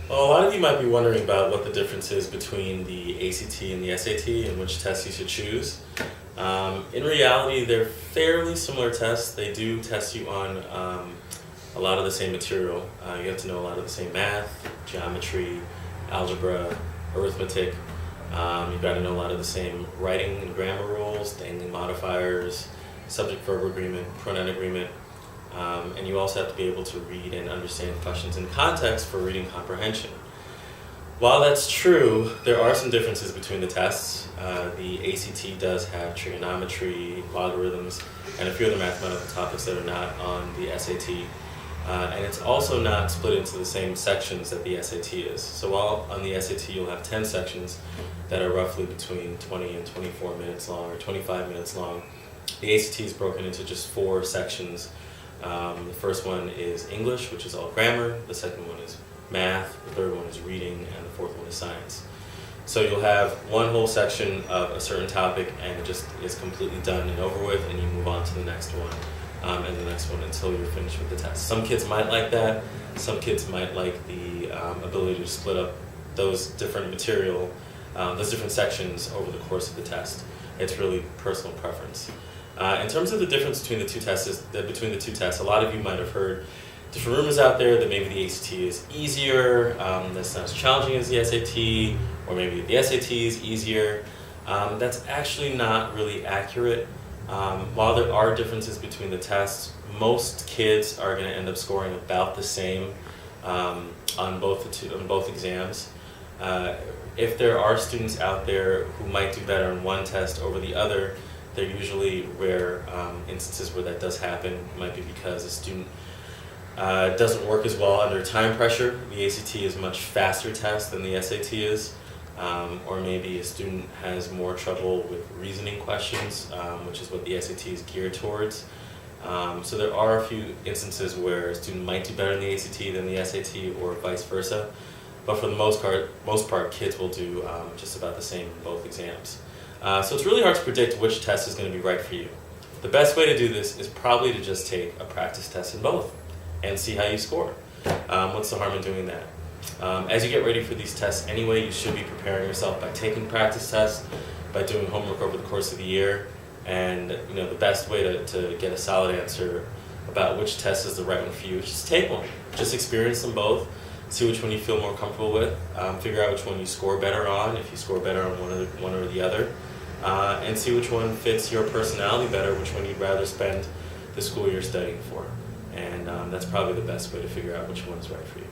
Well, a lot of you might be wondering about what the difference is between the ACT and the SAT and which test you should choose. In reality, they're fairly similar tests. They do test you on a lot of the same material. You have to know a lot of the same math, geometry, algebra, arithmetic. You've got to know a lot of the same writing and grammar rules, dangling modifiers, subject-verb agreement, pronoun agreement. And you also have to be able to read and understand questions in context for reading comprehension. While that's true, there are some differences between the tests. The ACT does have trigonometry, logarithms, and a few other mathematical topics that are not on the SAT. And it's also not split into the same sections that the SAT is. So while on the SAT you'll have 10 sections that are roughly between 20 and 24 minutes long or 25 minutes long, the ACT is broken into just 4 sections. The first one is English, which is all grammar. The second one is math. The third one is reading, and the fourth one is science. So you'll have one whole section of a certain topic, and it just is completely done and over with, and you move on to the next one, and the next one until you're finished with the test. Some kids might like that. Some kids might like the ability to split up those different material, those different sections over the course of the test. It's really personal preference. In terms of the difference between the two tests, a lot of you might have heard different rumors out there that maybe the ACT is easier, that's not as challenging as the SAT, or maybe the SAT is easier. That's actually not really accurate. While there are differences between the tests, most kids are going to end up scoring about the same on both exams. If there are students out there who might do better on one test over the other, they're usually rare instances where that does happen. It might be because a student doesn't work as well under time pressure. The ACT is a much faster test than the SAT is. Or maybe a student has more trouble with reasoning questions, which is what the SAT is geared towards. So there are a few instances where a student might do better in the ACT than the SAT, or vice versa. But for the most part, kids will do just about the same in both exams. So it's really hard to predict which test is going to be right for you. The best way to do this is probably to just take a practice test in both and see how you score. What's the harm in doing that? As you get ready for these tests anyway, you should be preparing yourself by taking practice tests, by doing homework over the course of the year, and the best way to get a solid answer about which test is the right one for you is just take one. Just experience them both, see which one you feel more comfortable with, figure out which one you score better on, if you score better on one or the other, and see which one fits your personality better, which one you'd rather spend the school year studying for. And that's probably the best way to figure out which one is right for you.